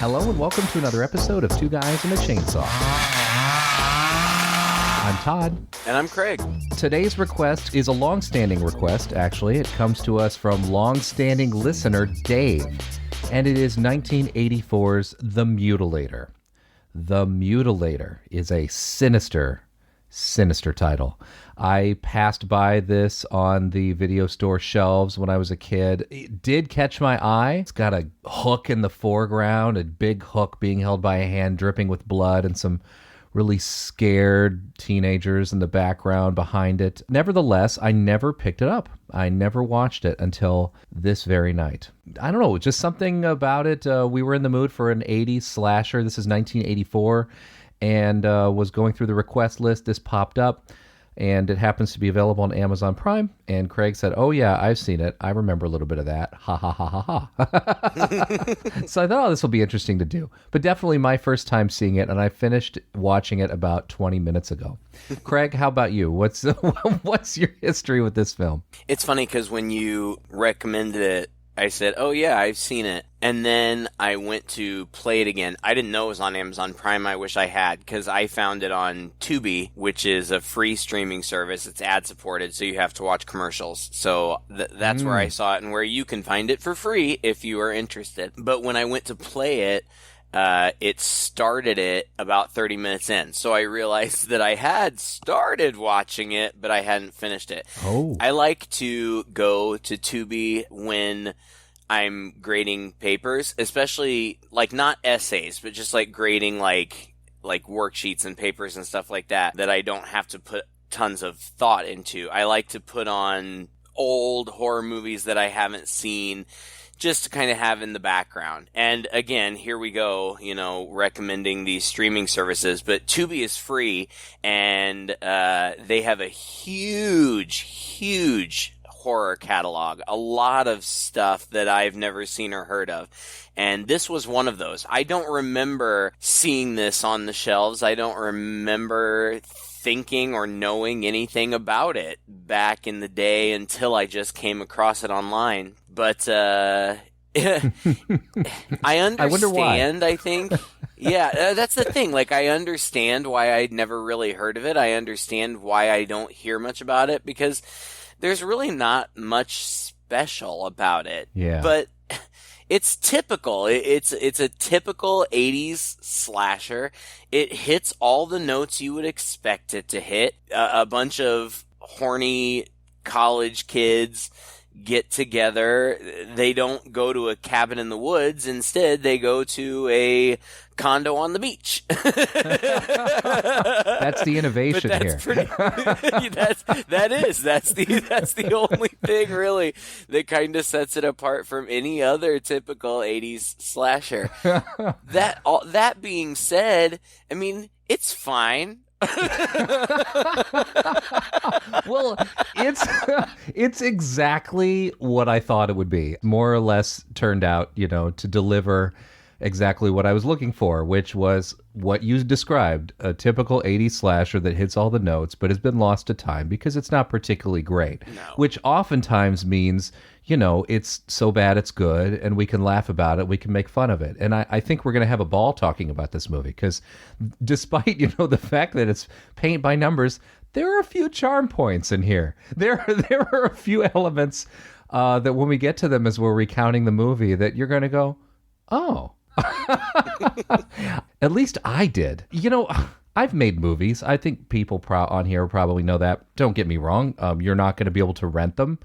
Hello and welcome to another episode of Two Guys and a Chainsaw. I'm Todd. And I'm Craig. Today's request is a long-standing request, actually. It comes to us from long-standing listener Dave, and it is 1984's The Mutilator. The Mutilator is a sinister title. I passed by this on the video store shelves when I was a kid. It did catch my eye. It's got a hook in the foreground, a big hook being held by a hand dripping with blood, and some really scared teenagers in the background behind it. Nevertheless, I never picked it up. I never watched it until this very night. I don't know, just something about it. We were in the mood for an 80s slasher. This is 1984. And was going through the request list. This popped up, and it happens to be available on Amazon Prime. And Craig said, "Oh yeah, I've seen it. I remember a little bit of that. Ha ha ha ha ha." So I thought, oh, this will be interesting to do. But definitely my first time seeing it, and I finished watching it about 20 minutes ago. Craig, how about you? What's your history with this film? It's funny because when you recommended it, I said, "Oh yeah, I've seen it." And then I went to play it again. I didn't know it was on Amazon Prime. I wish I had, because I found it on Tubi, which is a free streaming service. It's ad-supported, so you have to watch commercials. So that's where I saw it, and where you can find it for free if you are interested. But when I went to play it, it started it about 30 minutes in. So I realized that I had started watching it, but I hadn't finished it. Oh. I like to go to Tubi when I'm grading papers, especially like not essays, but just like grading like worksheets and papers and stuff like that I don't have to put tons of thought into. I like to put on old horror movies that I haven't seen, just to kind of have in the background. And again, here we go, recommending these streaming services, but Tubi is free, and they have a huge horror catalog, a lot of stuff that I've never seen or heard of. And this was one of those. I don't remember seeing this on the shelves. I don't remember thinking or knowing anything about it back in the day until I just came across it online. But I understand, I wonder why. I think. Yeah, that's the thing. Like, I understand why I'd never really heard of it. I understand why I don't hear much about it, because there's really not much special about it. Yeah. But it's typical. It's a typical 80s slasher. It hits all the notes you would expect it to hit. A bunch of horny college kids get together. They don't go to a cabin in the woods. Instead, they go to a condo on the beach. That's the innovation that's here. That's the only thing really that kind of sets it apart from any other typical 80s slasher. That being said, I mean, it's fine. Well, it's exactly what I thought it would be. More or less turned out, to deliver exactly what I was looking for, which was what you described, a typical 80s slasher that hits all the notes but has been lost to time because it's not particularly great. No. Which oftentimes means, it's so bad it's good, and we can laugh about it, we can make fun of it. And I think we're going to have a ball talking about this movie, because despite, the fact that it's paint by numbers, there are a few charm points in here. There are a few elements that when we get to them as we're recounting the movie that you're going to go, oh. At least I did. I've made movies. I think people on here probably know that. Don't get me wrong. You're not going to be able to rent them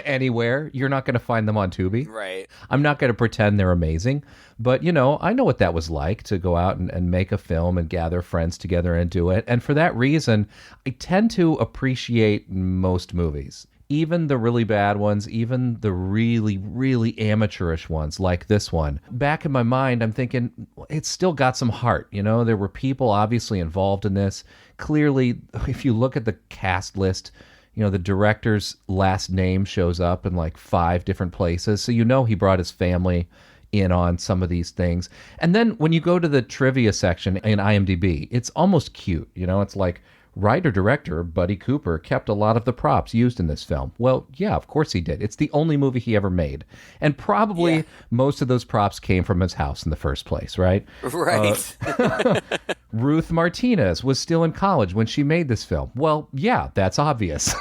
anywhere. You're not going to find them on Tubi. Right. I'm not going to pretend they're amazing. But, I know what that was like, to go out and make a film and gather friends together and do it. And for that reason, I tend to appreciate most movies. Even the really bad ones, even the really, really amateurish ones like this one. Back in my mind, I'm thinking, it's still got some heart. There were people obviously involved in this. Clearly, if you look at the cast list, the director's last name shows up in like 5 different places. So he brought his family in on some of these things. And then when you go to the trivia section in IMDb, it's almost cute. It's like writer-director Buddy Cooper kept a lot of the props used in this film. Well, yeah, of course he did. It's the only movie he ever made. And probably most of those props came from his house in the first place, right? Right. Ruth Martinez was still in college when she made this film. Well, yeah, that's obvious,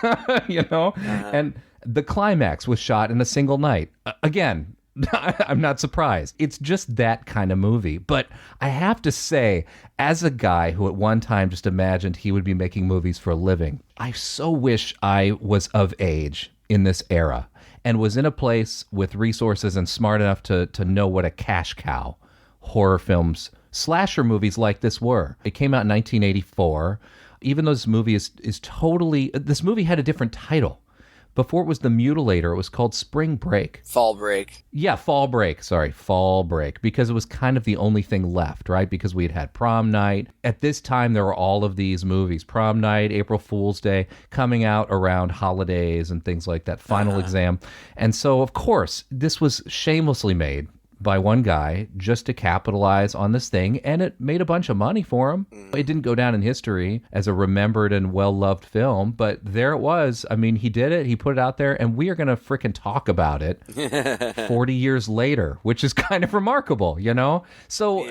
you know? And the climax was shot in a single night. Again, I'm not surprised. It's just that kind of movie. But I have to say, as a guy who at one time just imagined he would be making movies for a living, I so wish I was of age in this era and was in a place with resources and smart enough to know what a cash cow horror films, slasher movies like this were. It came out in 1984. Even though this movie is totally... This movie had a different title. Before it was The Mutilator, it was called Spring Break. Fall Break. Yeah, Fall Break. Sorry, Fall Break. Because it was kind of the only thing left, right? Because we had Prom Night. At this time, there were all of these movies. Prom Night, April Fool's Day, coming out around holidays and things like that. Final Exam. And so, of course, this was shamelessly made by one guy just to capitalize on this thing, and it made a bunch of money for him. It didn't go down in history as a remembered and well-loved film, but there it was. I mean, he did it, he put it out there, and we are going to frickin' talk about it 40 years later, which is kind of remarkable, you know? So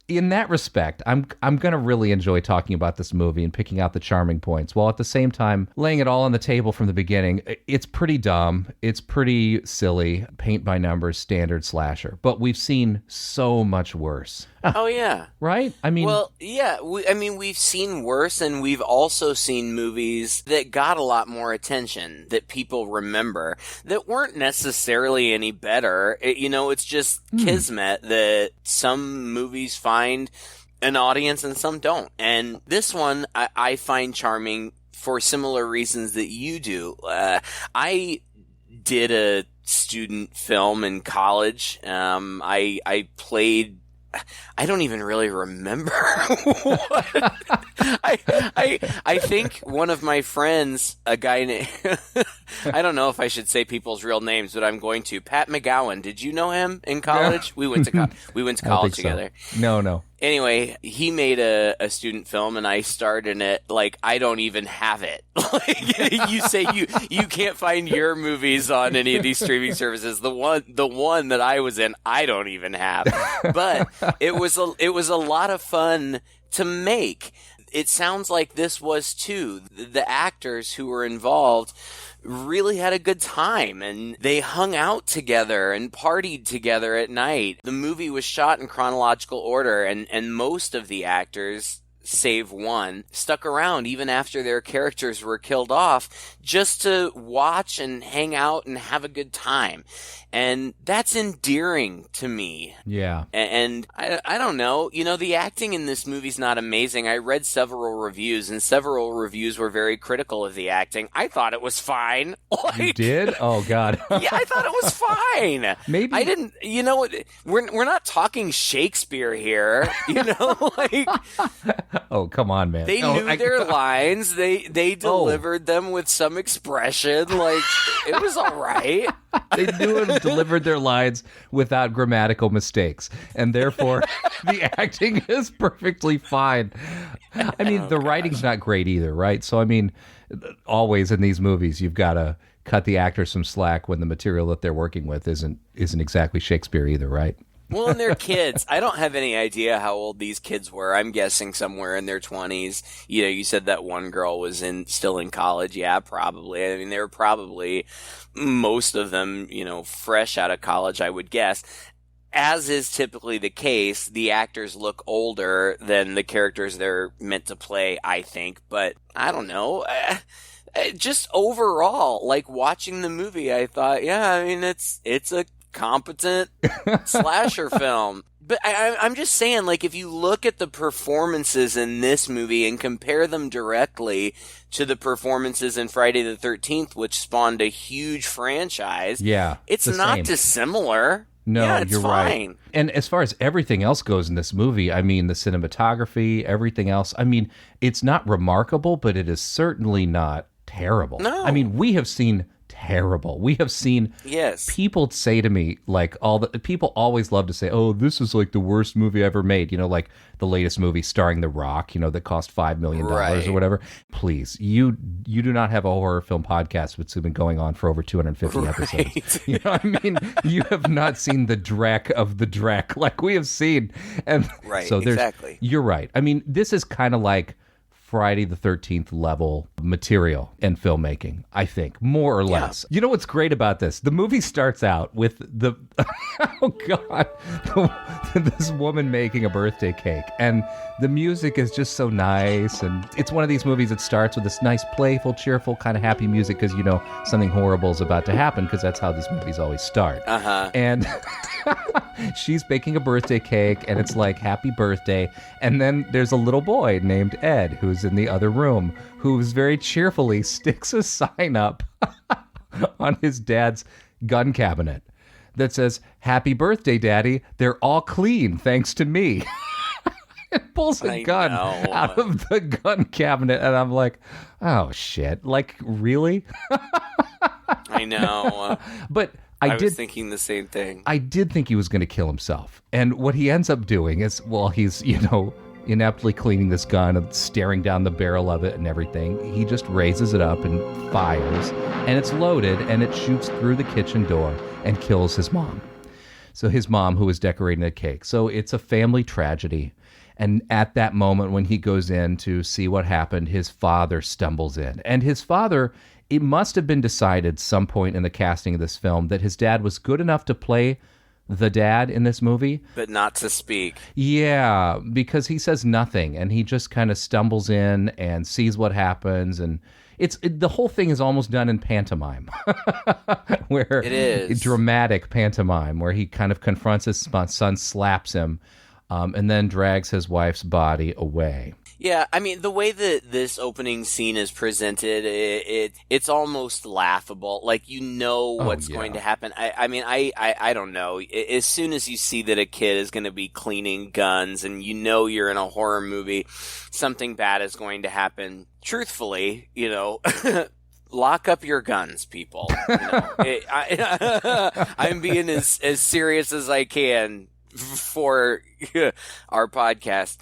in that respect, I'm going to really enjoy talking about this movie and picking out the charming points, while at the same time laying it all on the table from the beginning. It's pretty dumb. It's pretty silly, paint by numbers, standard slasher. But we've seen so much worse. Oh, yeah. Right? I mean... Well, yeah. We've seen worse, and we've also seen movies that got a lot more attention, that people remember, that weren't necessarily any better. It's just kismet that some movies find an audience and some don't. And this one I find charming for similar reasons that you do. I did a student film in college. I played... I don't even really remember what. I think one of my friends, a guy named... I don't know if I should say people's real names, but I'm going to. Pat McGowan. Did you know him in college? We went to college together. So. No. Anyway, he made a student film, and I starred in it. Like, I don't even have it. Like, you say you can't find your movies on any of these streaming services. The one that I was in, I don't even have. But it was a lot of fun to make. It sounds like this was too. The actors who were involved really had a good time, and they hung out together and partied together at night. The movie was shot in chronological order, and most of the actors, save one, stuck around even after their characters were killed off just to watch and hang out and have a good time. And that's endearing to me. Yeah. And I don't know. The acting in this movie's not amazing. I read several reviews, and several reviews were very critical of the acting. I thought it was fine. You did? Oh, God. Yeah, I thought it was fine. Maybe. I didn't, we're not talking Shakespeare here, like... Oh, come on, man. They knew their lines. They delivered them with some expression. Like, it was all right. They knew and delivered their lines without grammatical mistakes, and therefore the acting is perfectly fine. I mean, the writing's not great either, right? So, I mean, always in these movies, you've got to cut the actors some slack when the material that they're working with isn't exactly Shakespeare either, right? Well, and they're kids. I don't have any idea how old these kids were. I'm guessing somewhere in their 20s. You said that one girl was still in college. Yeah, probably. I mean, they were probably, most of them, fresh out of college, I would guess. As is typically the case, the actors look older than the characters they're meant to play, I think. But I don't know. Just overall, like, watching the movie, I thought, yeah, I mean, it's a competent slasher film. But I'm just saying, like, if you look at the performances in this movie and compare them directly to the performances in Friday the 13th, which spawned a huge franchise, it's not same. Dissimilar. No, yeah, it's you're fine. Right. And as far as everything else goes in this movie, I mean, the cinematography, everything else, I mean, it's not remarkable, but it is certainly not terrible. No. I mean, we have seen terrible. We have seen Yes. people say to me, like, people always love to say, oh, this is like the worst movie ever made. You know, like the latest movie starring The Rock, you know, that cost $5 million or whatever. Please, you do not have a horror film podcast that's been going on for over 250 episodes. You know what I mean? You have not seen the Drek of the Drek like we have seen. And so exactly. You're right. I mean, this is kind of like Friday the 13th level material in filmmaking, I think, more or less. You know what's great about this? The movie starts out with oh God, this woman making a birthday cake, and the music is just so nice, and it's one of these movies that starts with this nice, playful, cheerful, kind of happy music because, you know, something horrible is about to happen, because that's how these movies always start. And she's baking a birthday cake, and it's like, happy birthday, and then there's a little boy named Ed who's in the other room, who's very cheerfully sticks a sign up on his dad's gun cabinet that says, "Happy birthday, Daddy. They're all clean thanks to me." It pulls a gun out of the gun cabinet, and I'm like, oh shit, like, really? I know. But I was thinking the same thing. I did think he was going to kill himself. And what he ends up doing is, while he's, you know, ineptly cleaning this gun and staring down the barrel of it and everything, he just raises it up and fires, and it's loaded, and it shoots through the kitchen door and kills his mom. So his mom, who was decorating a cake. So it's a family tragedy. And at that moment, when he goes in to see what happened, his father stumbles in. And his father, it must have been decided some point in the casting of this film that his dad was good enough to play the dad in this movie, but not to speak. Yeah, because he says nothing, and he just kind of stumbles in and sees what happens, and the whole thing is almost done in pantomime, where it is dramatic pantomime, where he kind of confronts his son, slaps him, and then drags his wife's body away. Yeah, I mean, the way that this opening scene is presented, it's almost laughable. Like, you know what's going to happen. I don't know. As soon as you see that a kid is going to be cleaning guns, and you know you're in a horror movie, something bad is going to happen. Truthfully, you know, lock up your guns, people. You know, I'm being as serious as I can for our podcast.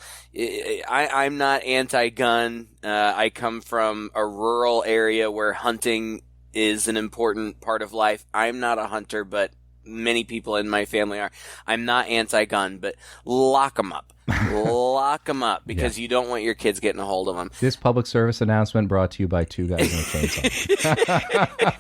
I'm not anti-gun. I come from a rural area where hunting is an important part of life. I'm not a hunter, but many people in my family are. I'm not anti-gun, but lock them up. Lock them up, because you don't want your kids getting a hold of them. This public service announcement brought to you by two guys in a chainsaw.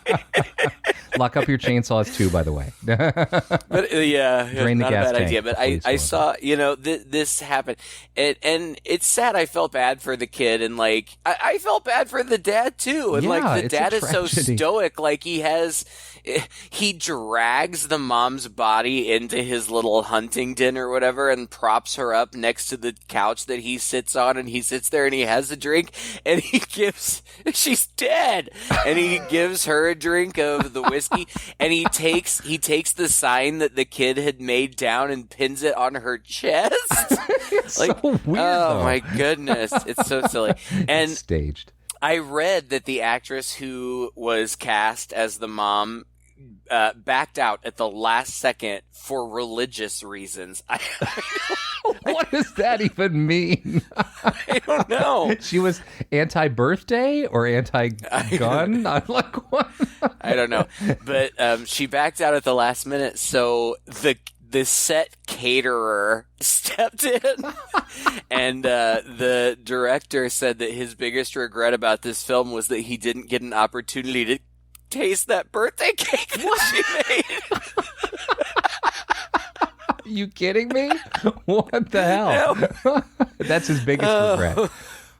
Lock up your chainsaws too, by the way. But Drain the not gas a bad tank. idea. But I saw, you know, this happen, and it's sad. I felt bad for the kid, and like I felt bad for the dad too. And like the dad is so stoic. Like he drags the mom's body into his little hunting den or whatever, and props her up next to the couch that he sits on, and he sits there and he has a drink, and she's dead, and he gives her a drink of the whiskey, and he takes the sign that the kid had made down and pins it on her chest. It's like, so weird. Oh my goodness, it's so silly. And it's staged. I read that the actress who was cast as the mom backed out at the last second for religious reasons. What does that even mean? I don't know. She was anti-birthday or anti-gun? I'm like, what? I don't know. But she backed out at the last minute, so the set caterer stepped in, and the director said that his biggest regret about this film was that he didn't get an opportunity to taste that birthday cake that she made. You kidding me? What the hell? That's his biggest regret.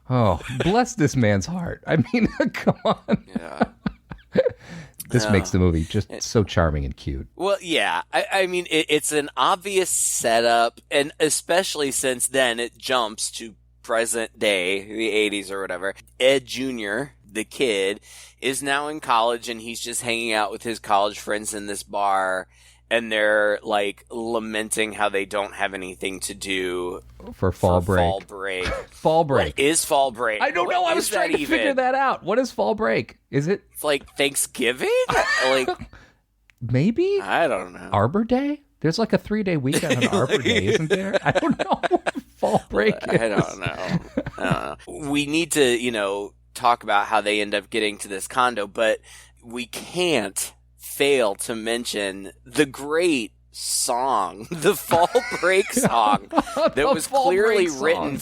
Oh, bless this man's heart. I mean, come on. Yeah. This makes the movie just so charming and cute. Well, yeah. I mean, it's an obvious setup, and especially since then it jumps to present day, the 80s or whatever. Ed Jr., the kid, is now in college, and he's just hanging out with his college friends in this bar. and they're like lamenting how they don't have anything to do for fall break. Fall break. Fall break. What is fall break? I don't know. I was trying to figure that out. What is fall break? Is it like Thanksgiving? Like maybe? I don't know. Arbor Day? There's like a 3-day weekend on Arbor Day, isn't there? I don't know what fall break is. I don't know. We need to, talk about how they end up getting to this condo, but we can't fail to mention the great song, the fall break song that was clearly written.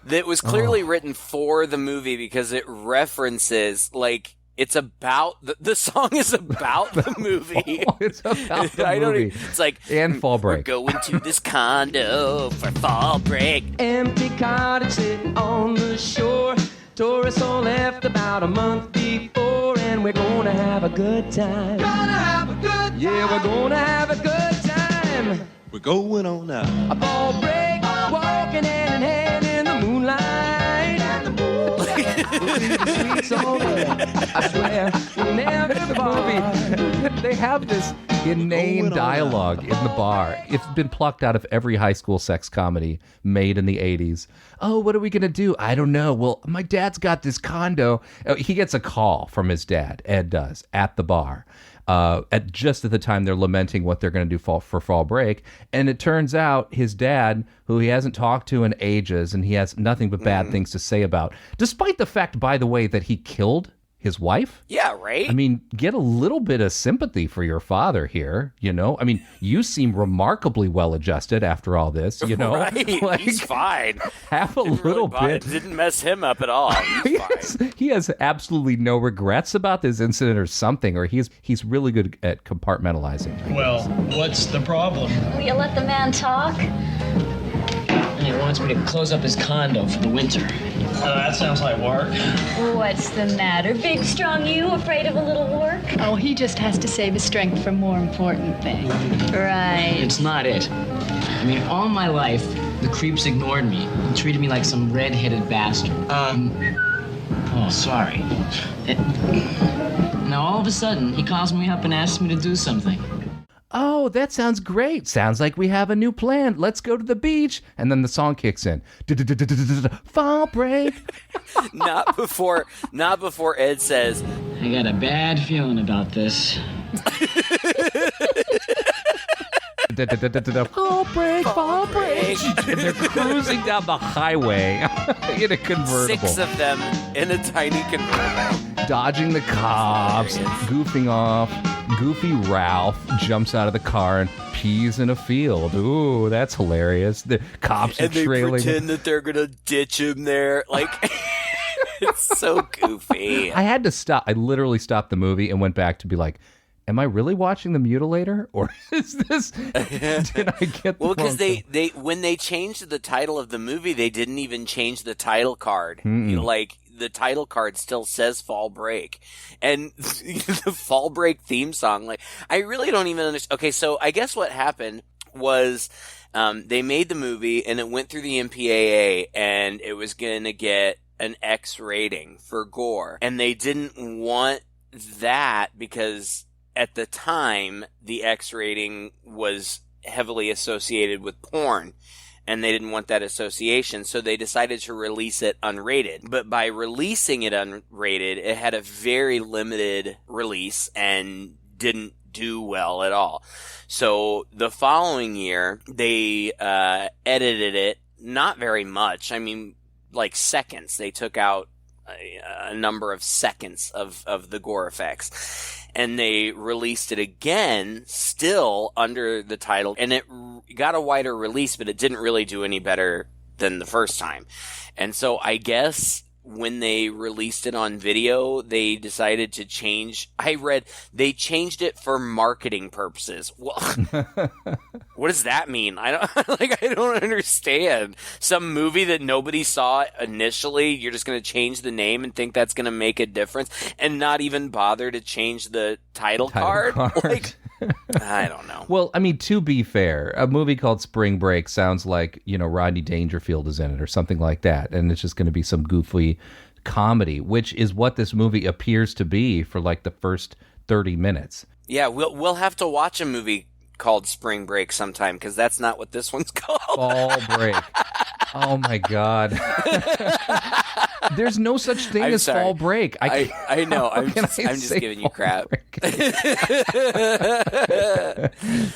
That was clearly written for the movie because it references like. It's about the song is about the movie. It's about the movie. It's like and fall break. We're going to this condo for fall break. Empty cottage sitting on the shore. Tourists all left about a month before, and we're gonna have a good time. Gonna have a good time. Yeah, we're gonna have a good time. We're going on now. A fall break, walking hand in hand in the moonlight. Sweet song, I swear, we'll never movie. They have this inane dialogue in the bar. It's been plucked out of every high school sex comedy made in the 80s. Oh, what are we going to do? I don't know. Well, my dad's got this condo. He gets a call from his dad, Ed does, at the bar. At the time they're lamenting what they're going to do for fall break. And it turns out his dad, who he hasn't talked to in ages, and he has nothing but bad things to say about, despite the fact, by the way, that he killed his wife. Yeah, right? I mean, get a little bit of sympathy for your father here, I mean, you seem remarkably well-adjusted after all this, Right, Like, he's fine. Have a little bit. Didn't mess him up at all. He's fine. He has absolutely no regrets about this incident or something, or he's really good at compartmentalizing. Well, what's the problem? Will you let the man talk? He wants me to close up his condo for the winter. That sounds like work. What's the matter? Big, strong you, afraid of a little work? Oh, he just has to save his strength for more important things. Right. It's not it. I mean, all my life, the creeps ignored me and treated me like some red-headed bastard. Oh, sorry. Now, all of a sudden, he calls me up and asks me to do something. Oh, that sounds great. Sounds like we have a new plan. Let's go to the beach. And then the song kicks in. Fall break. Not before Ed says, I got a bad feeling about this. Fall break, fall break. And they're cruising down the highway in a convertible. 6 of them in a tiny convertible. Dodging the cops, goofing off. Goofy Ralph jumps out of the car and pees in a field. Ooh, that's hilarious. The cops are trailing. And they pretend that they're going to ditch him there. Like, it's so goofy. I had to stop. I literally stopped the movie and went back to be like, am I really watching The Mutilator? Or is this, did I get the Well, because wrong they when they changed the title of the movie, they didn't even change the title card. Like, the title card still says Fall Break. And the Fall Break theme song, like, I really don't even understand. Okay, so I guess what happened was they made the movie and it went through the MPAA and it was going to get an X rating for gore. And they didn't want that because at the time the X rating was heavily associated with porn. And they didn't want that association, so they decided to release it unrated. But by releasing it unrated, it had a very limited release and didn't do well at all. So the following year, they edited it, not very much. I mean, like seconds. They took out a number of seconds of the gore effects. And they released it again, still under the title, and it got a wider release, but it didn't really do any better than the first time. And so I guess when they released it on video, they decided to change. I read they changed it for marketing purposes. Well, what does that mean? I don't understand. Some movie that nobody saw initially, you're just going to change the name and think that's going to make a difference, and not even bother to change the title card. Like, I don't know. Well, I mean, to be fair, a movie called Spring Break sounds like, Rodney Dangerfield is in it or something like that. And it's just going to be some goofy comedy, which is what this movie appears to be for like the first 30 minutes. Yeah, we'll have to watch a movie called Spring Break sometime, because that's not what this one's called. Fall Break. Oh my God. There's no such thing as sorry. Fall Break. I know. I'm just giving you crap.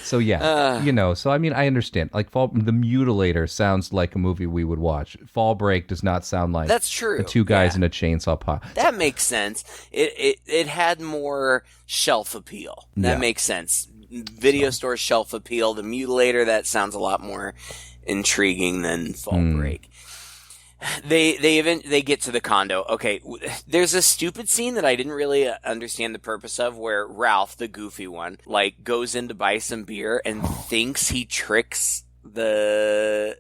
So yeah, so I mean, I understand. Like The Mutilator sounds like a movie we would watch. Fall Break does not sound like that's true. The two guys in a chainsaw pile. That makes sense. It had more shelf appeal. That makes sense. Video store shelf appeal. The Mutilator, that sounds a lot more intriguing than Fall Break. They get to the condo. Okay, there's a stupid scene that I didn't really understand the purpose of, where Ralph, the goofy one, like goes in to buy some beer and thinks he tricks the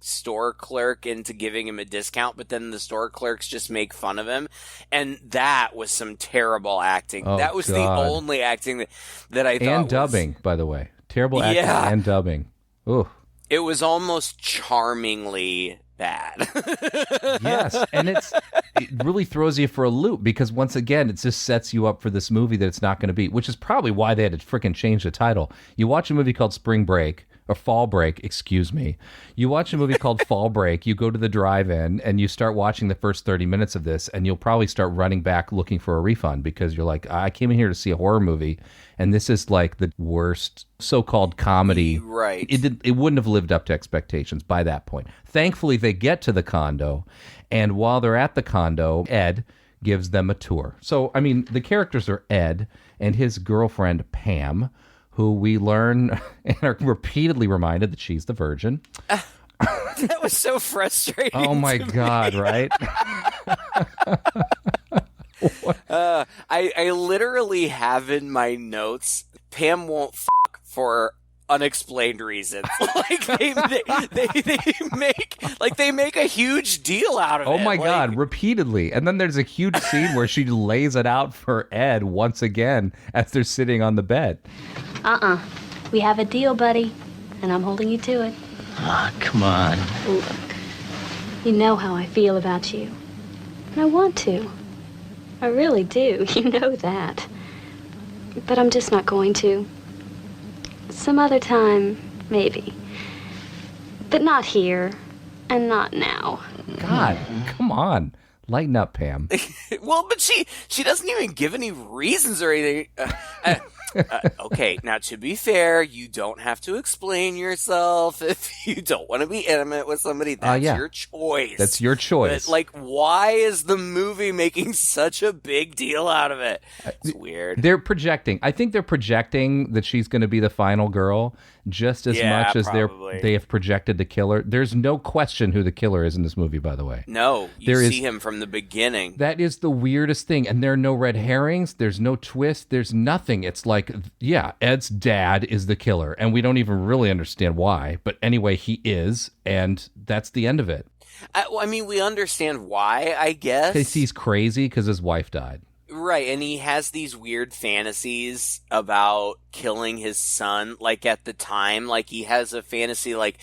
store clerk into giving him a discount, but then the store clerks just make fun of him, and that was some terrible acting. That was the only acting that I thought and dubbing, by the way, terrible acting and dubbing. Ooh. It was almost charmingly bad. Yes, and it really throws you for a loop, because once again, it just sets you up for this movie that it's not going to be, which is probably why they had to freaking change the title. You watch a movie called Spring Break, or Fall Break, excuse me. You watch a movie called Fall Break, you go to the drive-in, and you start watching the first 30 minutes of this, and you'll probably start running back looking for a refund, because you're like, I came in here to see a horror movie, and this is like the worst so-called comedy. Right. It wouldn't have lived up to expectations by that point. Thankfully, they get to the condo, and while they're at the condo, Ed gives them a tour. So, I mean, the characters are Ed and his girlfriend, Pam, who we learn and are repeatedly reminded that she's the virgin. That was so frustrating. Oh my God, right? I literally have in my notes, Pam won't for unexplained reasons. Like they make a huge deal out of it. Oh my God, repeatedly. And then there's a huge scene where she lays it out for Ed once again as they're sitting on the bed. We have a deal, buddy, and I'm holding you to it. Ah, come on. Look, you know how I feel about you. And I want to. I really do. You know that. But I'm just not going to. Some other time, maybe. But not here. And not now. God, come on. Lighten up, Pam. Well, but she doesn't even give any reasons or anything. Okay, now to be fair, you don't have to explain yourself if you don't want to be intimate with somebody. That's your choice. That's your choice. But, like, why is the movie making such a big deal out of it? It's weird. They're projecting. I think they're projecting that she's going to be the final girl just as much as they have projected the killer. There's no question who the killer is in this movie, by the way. No, you see him from the beginning. That is the weirdest thing. And there are no red herrings. There's no twist. There's nothing. It's like, yeah, Ed's dad is the killer. And we don't even really understand why. But anyway, he is. And that's the end of it. I mean, we understand why, I guess. Because he's crazy because his wife died. Right, and he has these weird fantasies about killing his son, like, at the time. Like, he has a fantasy, like,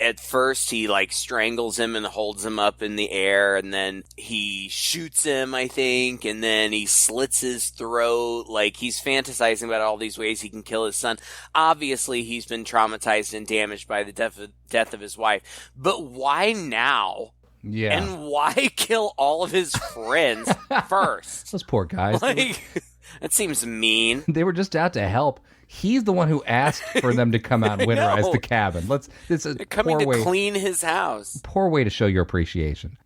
at first he, like, strangles him and holds him up in the air, and then he shoots him, I think, and then he slits his throat. Like, he's fantasizing about all these ways he can kill his son. Obviously, he's been traumatized and damaged by the death of his wife. But why now? Yeah. And why kill all of his friends first? Those poor guys. Like, that seems mean. They were just out to help. He's the one who asked for them to come out and winterize the cabin. They're coming to clean his house. Poor way to show your appreciation.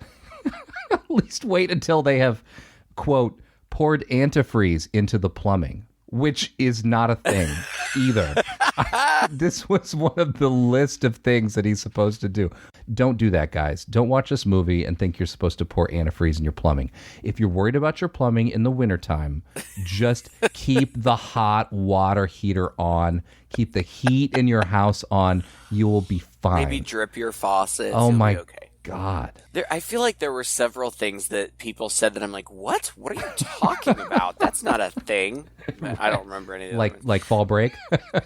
At least wait until they have, quote, poured antifreeze into the plumbing, which is not a thing either. This was one of the list of things that he's supposed to do. Don't do that, guys. Don't watch this movie and think you're supposed to pour antifreeze in your plumbing. If you're worried about your plumbing in the wintertime, just keep the hot water heater on. Keep the heat in your house on. You will be fine. Maybe drip your faucets. Oh, my okay. God. I feel like there were several things that people said that I'm like, what? What are you talking about? That's not a thing. I don't remember any of them. Like Fall Break?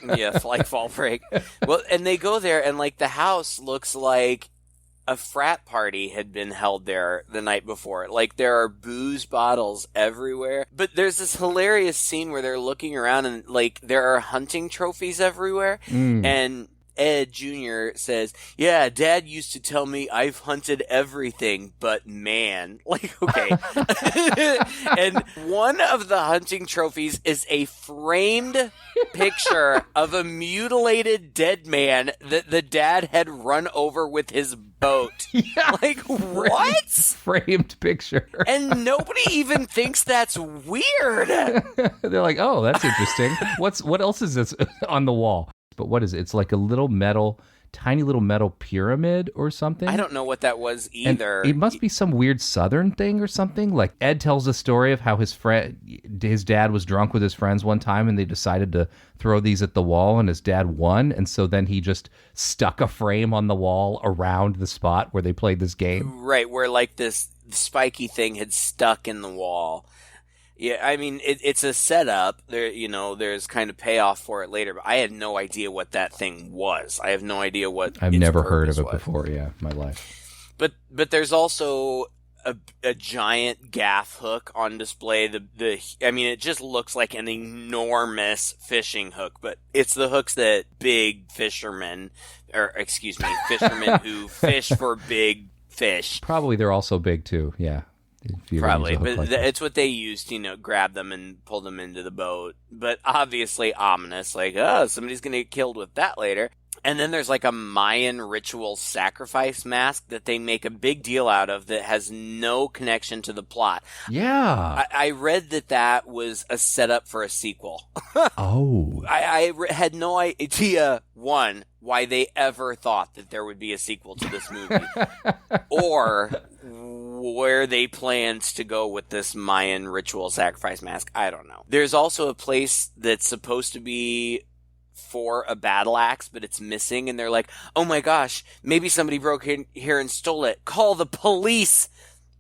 Yeah, like Fall Break. Well, and they go there, and, like, the house looks like a frat party had been held there the night before. Like, there are booze bottles everywhere. But there's this hilarious scene where they're looking around and, like, there are hunting trophies everywhere. And Ed Jr. says, yeah, Dad used to tell me I've hunted everything but man. Like, okay. And one of the hunting trophies is a framed picture of a mutilated dead man that the dad had run over with his boat. Yeah. Like, what? Framed picture. And nobody even thinks that's weird. They're like, oh, that's interesting. What else is this on the wall? But what is it? It's like a little tiny little metal pyramid or something. I don't know what that was either. And it must be some weird Southern thing or something. Like, Ed tells a story of how his dad was drunk with his friends one time and they decided to throw these at the wall and his dad won. And so then he just stuck a frame on the wall around the spot where they played this game. Right, where like this spiky thing had stuck in the wall. Yeah, I mean, it's a setup. There, there's kind of payoff for it later, but I had no idea what that thing was. I have no idea what I've never heard of it before, in my life. But there's also a giant gaff hook on display. I mean, it just looks like an enormous fishing hook, but it's the hooks that big fishermen who fish for big fish. Probably they're also big too, yeah. Probably, but it's what they used to, grab them and pull them into the boat. But obviously ominous, like, oh, somebody's going to get killed with that later. And then there's like a Mayan ritual sacrifice mask that they make a big deal out of that has no connection to the plot. Yeah. I read that was a setup for a sequel. Oh. I had no idea, one, why they ever thought that there would be a sequel to this movie. Or where they planned to go with this Mayan ritual sacrifice mask. I don't know. There's also a place that's supposed to be for a battle axe, but it's missing, and they're like, oh my gosh, maybe somebody broke in here and stole it. Call the police!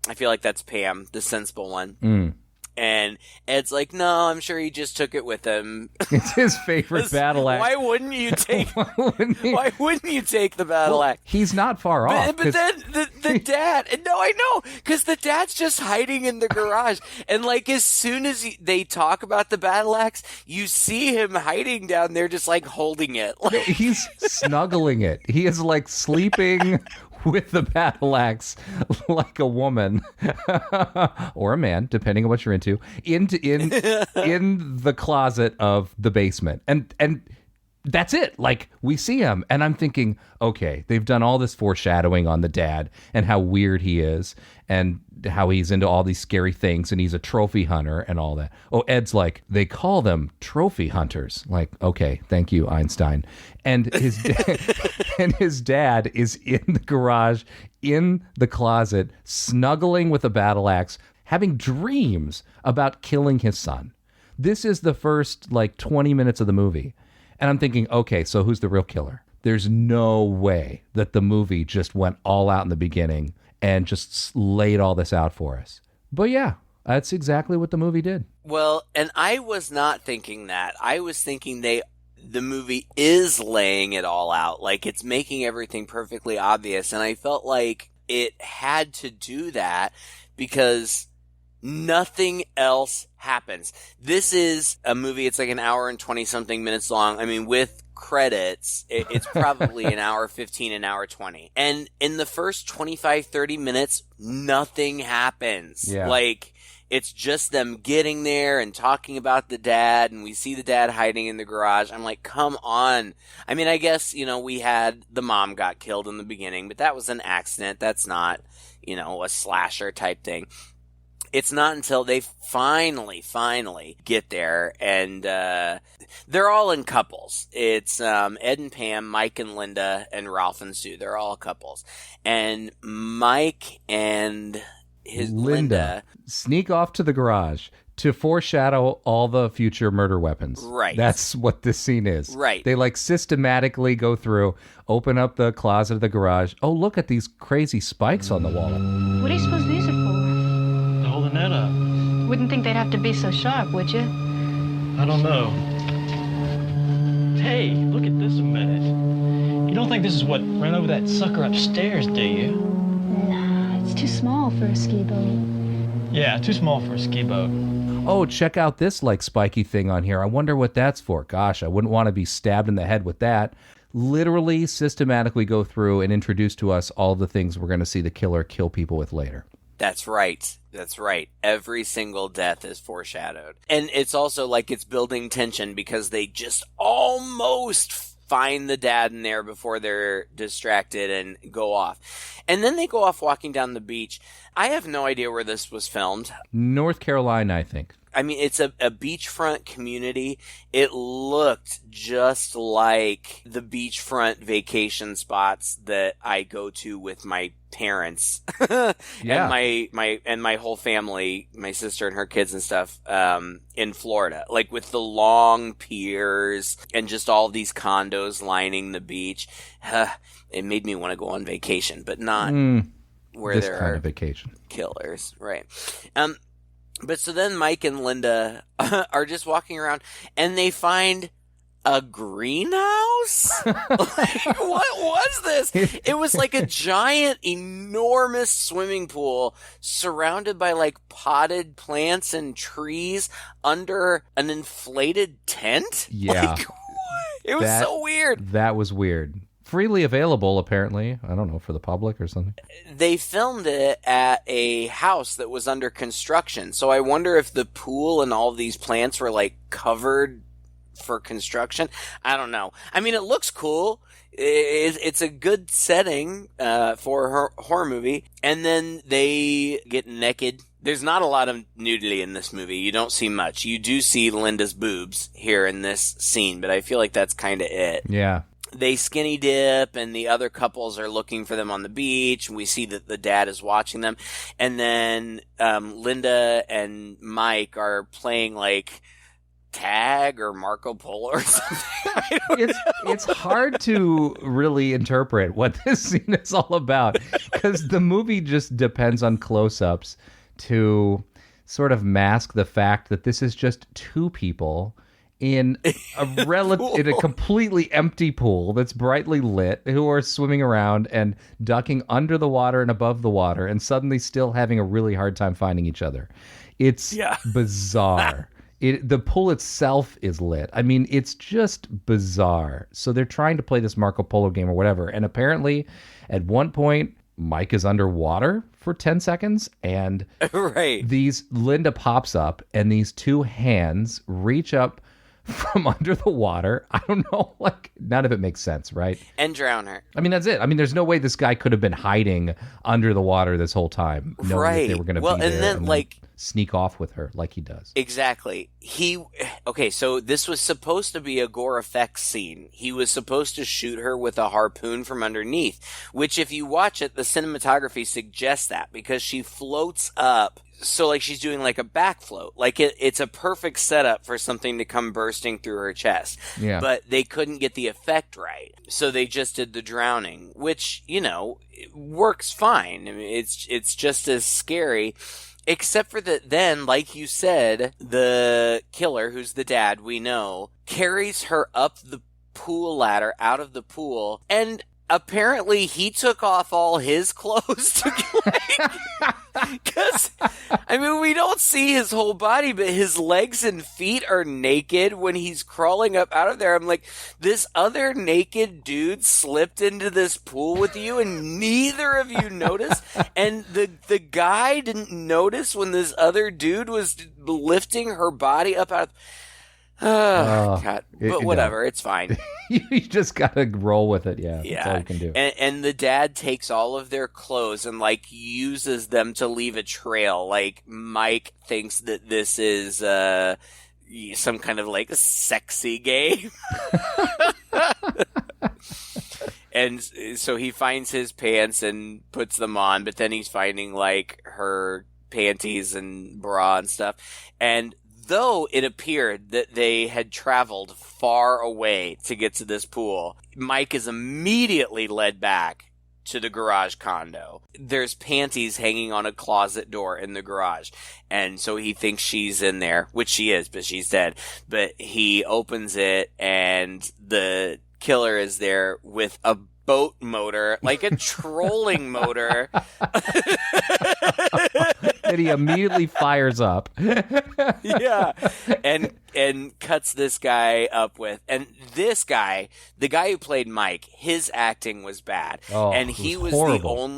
I feel like that's Pam, the sensible one. And Ed's like, no, I'm sure he just took it with him. It's his favorite battle axe. Why wouldn't you take Why wouldn't you take the battle axe? He's not far off. But then the dad, and no, I know, because the dad's just hiding in the garage. And like, as soon as they talk about the battle axe, you see him hiding down there just like holding it. Like, he's snuggling it. He is like sleeping with the battle axe like a woman or a man, depending on what you're into, in the closet of the basement. And that's it. Like, we see him, and I'm thinking, okay, they've done all this foreshadowing on the dad and how weird he is and how he's into all these scary things and he's a trophy hunter and all that. Oh, Ed's like, they call them trophy hunters. Like, okay, thank you, Einstein. And his dad is in the garage, in the closet, snuggling with a battle axe, having dreams about killing his son. This is the first, 20 minutes of the movie. And I'm thinking, okay, so who's the real killer? There's no way that the movie just went all out in the beginning and just laid all this out for us. But yeah, that's exactly what the movie did. Well, and I was not thinking that. I was thinking the movie is laying it all out. Like, it's making everything perfectly obvious. And I felt like it had to do that because nothing else happens. This is a movie, it's like an hour and 20-something minutes long. I mean, with credits, it's probably an hour 15, an hour 20. And in the first 25, 30 minutes, nothing happens. Yeah. Like, it's just them getting there and talking about the dad, and we see the dad hiding in the garage. I'm like, come on. I mean, I guess, we had the mom got killed in the beginning, but that was an accident. That's not, a slasher type thing. It's not until they finally get there, and they're all in couples. It's Ed and Pam, Mike and Linda, and Ralph and Sue. They're all couples. And Mike and his Linda sneak off to the garage to foreshadow all the future murder weapons. Right. That's what this scene is. Right. They systematically go through, open up the closet of the garage. Oh, look at these crazy spikes on the wall. What do you suppose these are for? Hold the net up. Wouldn't think they'd have to be so sharp, would you? I don't know. Hey, look at this a minute. don't think this is what ran over that sucker upstairs, do you? Nah, it's too small for a ski boat. Yeah, too small for a ski boat. Oh, check out this spiky thing on here. I wonder what that's for. Gosh, I wouldn't want to be stabbed in the head with that. Literally systematically go through and introduce to us all the things we're going to see the killer kill people with later. That's right. That's right. Every single death is foreshadowed. And it's also like it's building tension because they just almost find the dad in there before they're distracted and go off. And then they go off walking down the beach. I have no idea where this was filmed. North Carolina, I think. I mean, it's a beachfront community. It looked just like the beachfront vacation spots that I go to with my parents Yeah. and my whole family, my sister and her kids and stuff, in Florida, like with the long piers and just all these condos lining the beach. It made me want to go on vacation, but not where this there kind are of vacation. killers, right? But so then Mike and Linda are just walking around and they find a greenhouse? Like, what was this? It was like a giant, enormous swimming pool surrounded by like potted plants and trees under an inflated tent? Yeah. Like, it was so weird. That was weird. Freely available, apparently. I don't know, for the public or something. They filmed it at a house that was under construction. So I wonder if the pool and all of these plants were like covered for construction. I don't know. I mean, it looks cool. It's a good setting for a horror movie. And then they get naked. There's not a lot of nudity in this movie. You don't see much. You do see Linda's boobs here in this scene, but I feel like that's kind of it. Yeah. They skinny dip, and the other couples are looking for them on the beach, and we see that the dad is watching them. And then Linda and Mike are playing, like, tag or Marco Polo or something. It's hard to really interpret what this scene is all about, because the movie just depends on close-ups to sort of mask the fact that this is just two people in a completely empty pool that's brightly lit, who are swimming around and ducking under the water and above the water, and suddenly still having a really hard time finding each other. It's bizarre. The pool itself is lit. I mean, it's just bizarre. So they're trying to play this Marco Polo game or whatever, and apparently at one point Mike is underwater for 10 seconds, and Linda pops up, and these two hands reach up from under the water. I don't know, like, none of it makes sense, right? And drown her. I mean, that's it. I mean, there's no way this guy could have been hiding under the water this whole time, knowing that they were going to be there, and then sneak off with her like he does. Exactly. So this was supposed to be a gore effects scene. He was supposed to shoot her with a harpoon from underneath, which if you watch it, the cinematography suggests that, because she floats up. So, like, she's doing, like, a back float. Like, it's a perfect setup for something to come bursting through her chest. Yeah. But they couldn't get the effect right. So they just did the drowning, which, you know, works fine. I mean, it's just as scary. Except for that then, like you said, the killer, who's the dad, we know, carries her up the pool ladder out of the pool, and apparently he took off all his clothes to because, I mean, we don't see his whole body, but his legs and feet are naked when he's crawling up out of there. I'm like, this other naked dude slipped into this pool with you and neither of you noticed? And the guy didn't notice when this other dude was lifting her body up out of... Oh, God. But whatever, it's fine. You just gotta roll with it, yeah. That's all you can do. And the dad takes all of their clothes and, like, uses them to leave a trail. Like, Mike thinks that this is some kind of, like, sexy game. And so he finds his pants and puts them on, but then he's finding, like, her panties and bra and stuff. And though it appeared that they had traveled far away to get to this pool, Mike is immediately led back to the garage condo. There's panties hanging on a closet door in the garage. And so he thinks she's in there, which she is, but she's dead. But he opens it and the killer is there with a boat motor, like a trolling motor. And he immediately fires up. Yeah. And cuts this guy up with. And this guy, the guy who played Mike, his acting was bad. Oh, and he was horrible.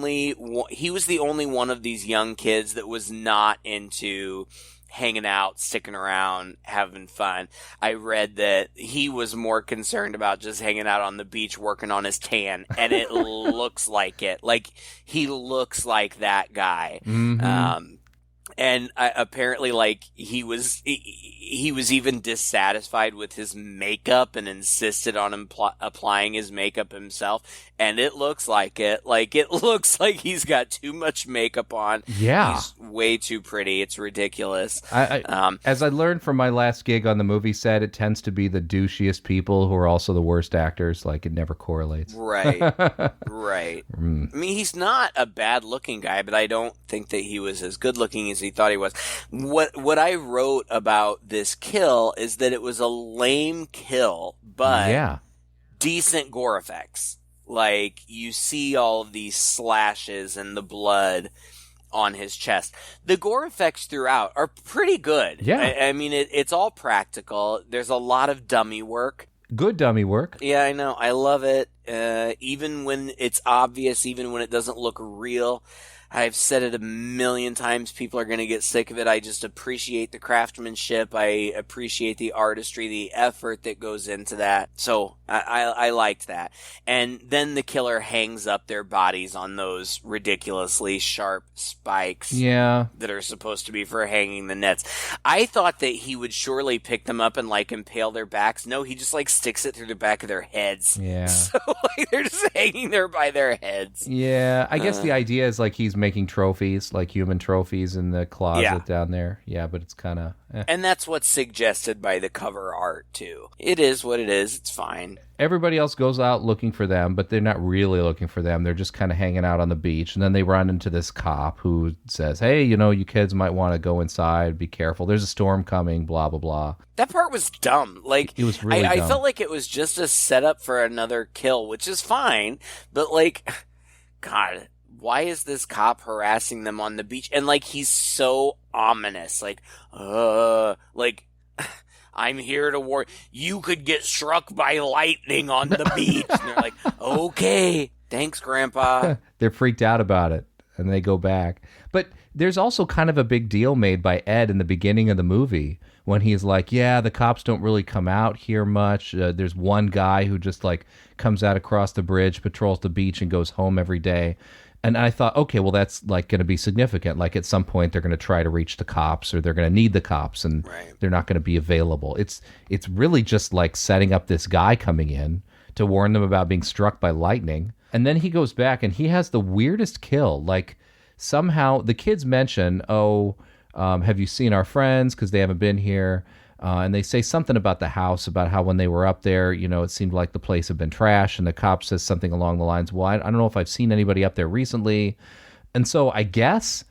he was the only one of these young kids that was not into hanging out, sticking around, having fun. I read that he was more concerned about just hanging out on the beach working on his tan, and it looks like it. Like, he looks like that guy. Mm-hmm. And apparently, like, he was even dissatisfied with his makeup and insisted on applying his makeup himself. And it looks like it. Like, it looks like he's got too much makeup on. Yeah. He's way too pretty. It's ridiculous. As I learned from my last gig on the movie set, it tends to be the douchiest people who are also the worst actors. Like, it never correlates. Right. Right. I mean, he's not a bad-looking guy, but I don't think that he was as good-looking as he thought he was. What I wrote about this kill is that it was a lame kill, but decent gore effects. Like, you see all of these slashes and the blood on his chest. The gore effects throughout are pretty good. Yeah. I mean, it's all practical. There's a lot of dummy work. Good dummy work. Yeah, I know. I love it. Even when it's obvious, even when it doesn't look real. I've said it a million times. People are going to get sick of it. I just appreciate the craftsmanship. I appreciate the artistry, the effort that goes into that. So I liked that. And then the killer hangs up their bodies on those ridiculously sharp spikes that are supposed to be for hanging the nets. I thought that he would surely pick them up and, like, impale their backs. No, he just, like, sticks it through the back of their heads. Yeah. So, like, they're just hanging there by their heads. Yeah, I guess the idea is, like, he's making trophies, like human trophies in the closet down there. Yeah, but it's kind of... And that's what's suggested by the cover art, too. It is what it is. It's fine. Everybody else goes out looking for them, but they're not really looking for them. They're just kind of hanging out on the beach. And then they run into this cop who says, hey, you know, you kids might want to go inside. Be careful. There's a storm coming, blah, blah, blah. That part was dumb. Like, it was really dumb. I felt like it was just a setup for another kill, which is fine. But, like, God... why is this cop harassing them on the beach? And, like, he's so ominous. Like, I'm here to warn you could get struck by lightning on the beach. And they're like, okay, thanks, Grandpa. They're freaked out about it, and they go back. But there's also kind of a big deal made by Ed in the beginning of the movie when he's like, yeah, the cops don't really come out here much. There's one guy who just, like, comes out across the bridge, patrols the beach, and goes home every day. And I thought, okay, well, that's, like, going to be significant. Like, at some point, they're going to try to reach the cops, or they're going to need the cops, and they're not going to be available. It's really just, like, setting up this guy coming in to warn them about being struck by lightning. And then he goes back, and he has the weirdest kill. Like, somehow, the kids mention, have you seen our friends? Because they haven't been here. And they say something about the house, about how when they were up there, you know, it seemed like the place had been trashed. And the cop says something along the lines, well, I don't know if I've seen anybody up there recently. And so I guess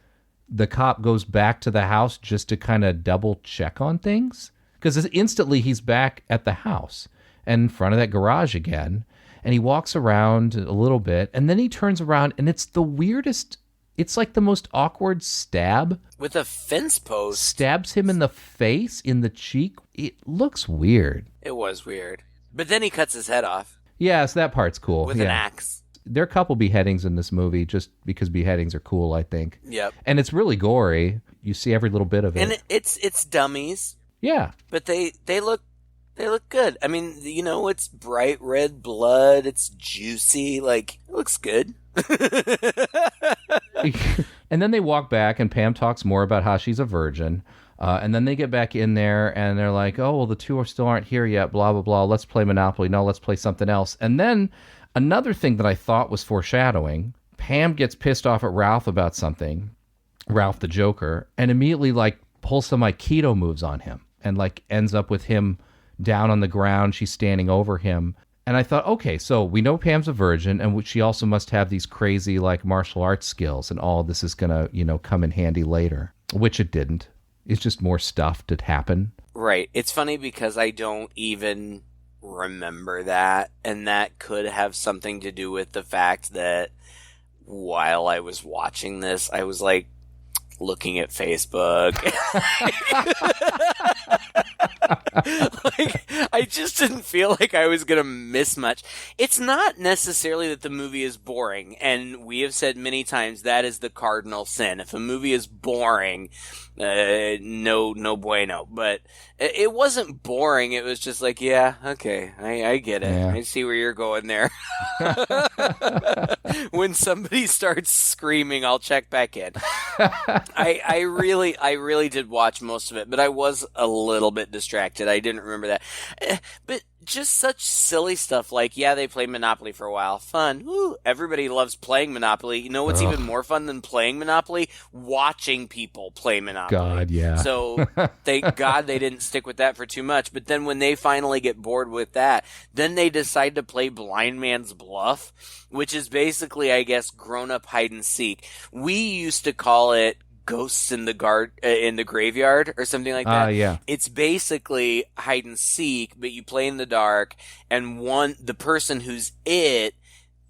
the cop goes back to the house just to kind of double check on things. Because instantly he's back at the house and in front of that garage again. And he walks around a little bit. And then he turns around, and it's the weirdest... It's like the most awkward stab. With a fence post. Stabs him in the face, in the cheek. It looks weird. It was weird. But then he cuts his head off. Yes, that part's cool. With an axe. There are a couple beheadings in this movie just because beheadings are cool, I think. Yep. And it's really gory. You see every little bit of it. And it's dummies. Yeah. But they look good. I mean, you know, it's bright red blood. It's juicy. Like, it looks good. And then they walk back, and Pam talks more about how she's a virgin. And then they get back in there, and they're like, oh, well, the two still aren't here yet, blah, blah, blah. Let's play Monopoly. No, let's play something else. And then another thing that I thought was foreshadowing, Pam gets pissed off at Ralph about something, Ralph the Joker, and immediately, like, pulls some Aikido moves on him and, like, ends up with him down on the ground. She's standing over him. And I thought, okay, so we know Pam's a virgin, and she also must have these crazy, like, martial arts skills, and all this is going to, you know, come in handy later, which it didn't. It's just more stuff to happen. Right. It's funny because I don't even remember that, and that could have something to do with the fact that while I was watching this, I was like looking at Facebook. Like, I just didn't feel like I was going to miss much. It's not necessarily that the movie is boring, and we have said many times that is the cardinal sin. If a movie is boring, no bueno. But it wasn't boring. It was just like, yeah, okay, I get it. Yeah. I see where you're going there. When somebody starts screaming, I'll check back in. I really did watch most of it, but I was a little bit distracted. I didn't remember that. But just such silly stuff like, yeah, they played Monopoly for a while. Fun. Woo. Everybody loves playing Monopoly. You know what's even more fun than playing Monopoly? Watching people play Monopoly. God, yeah. So thank God they didn't stick with that for too much. But then when they finally get bored with that, then they decide to play Blind Man's Bluff, which is basically, I guess, grown-up hide and seek. We used to call it Ghosts in the Graveyard or something like that. Yeah. It's basically hide and seek, but you play in the dark, and the person who's it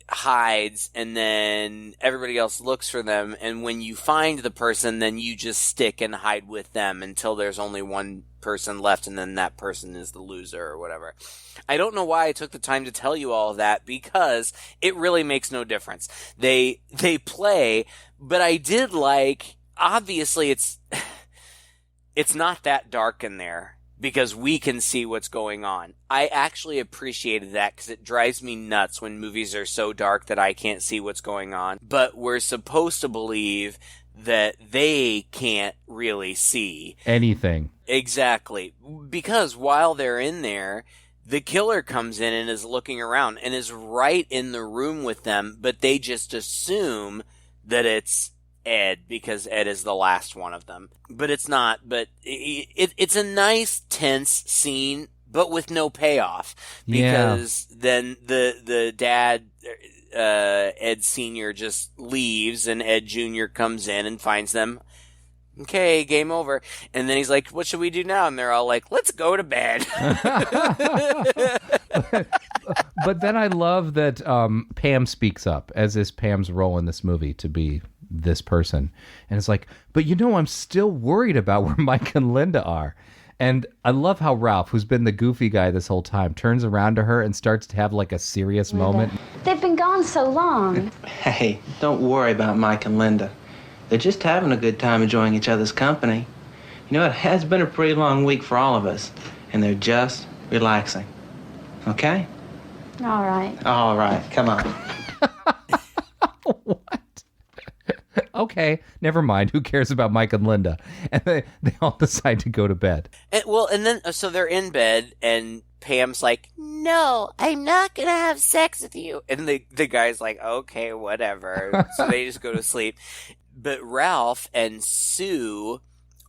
hides, and then everybody else looks for them, and when you find the person, then you just stick and hide with them until there's only one person left, and then that person is the loser or whatever. I don't know why I took the time to tell you all of that, because it really makes no difference. They play, but I did like, obviously it's not that dark in there, because we can see what's going on. I actually appreciated that, because it drives me nuts when movies are so dark that I can't see what's going on. But we're supposed to believe that they can't really see anything. Exactly. Because while they're in there, the killer comes in and is looking around and is right in the room with them, but they just assume that it's Ed, because Ed is the last one of them. But it's not. But it's a nice, tense scene, but with no payoff. Because then the dad, Ed Sr., just leaves, and Ed Jr. comes in and finds them. Okay, game over. And then he's like, what should we do now? And they're all like, let's go to bed. But then I love that Pam speaks up, as is Pam's role in this movie, to be this person. And it's like, but I'm still worried about where Mike and Linda are. And I love how Ralph, who's been the goofy guy this whole time, turns around to her and starts to have like a serious moment. They've been gone so long. Hey, don't worry about Mike and Linda. They're just having a good time enjoying each other's company. You know, it has been a pretty long week for all of us, and they're just relaxing. Okay? All right. All right, come on. What? Okay, never mind. Who cares about Mike and Linda? And they all decide to go to bed. And then, so they're in bed, and Pam's like, no, I'm not going to have sex with you. And the guy's like, okay, whatever. So they just go to sleep. But Ralph and Sue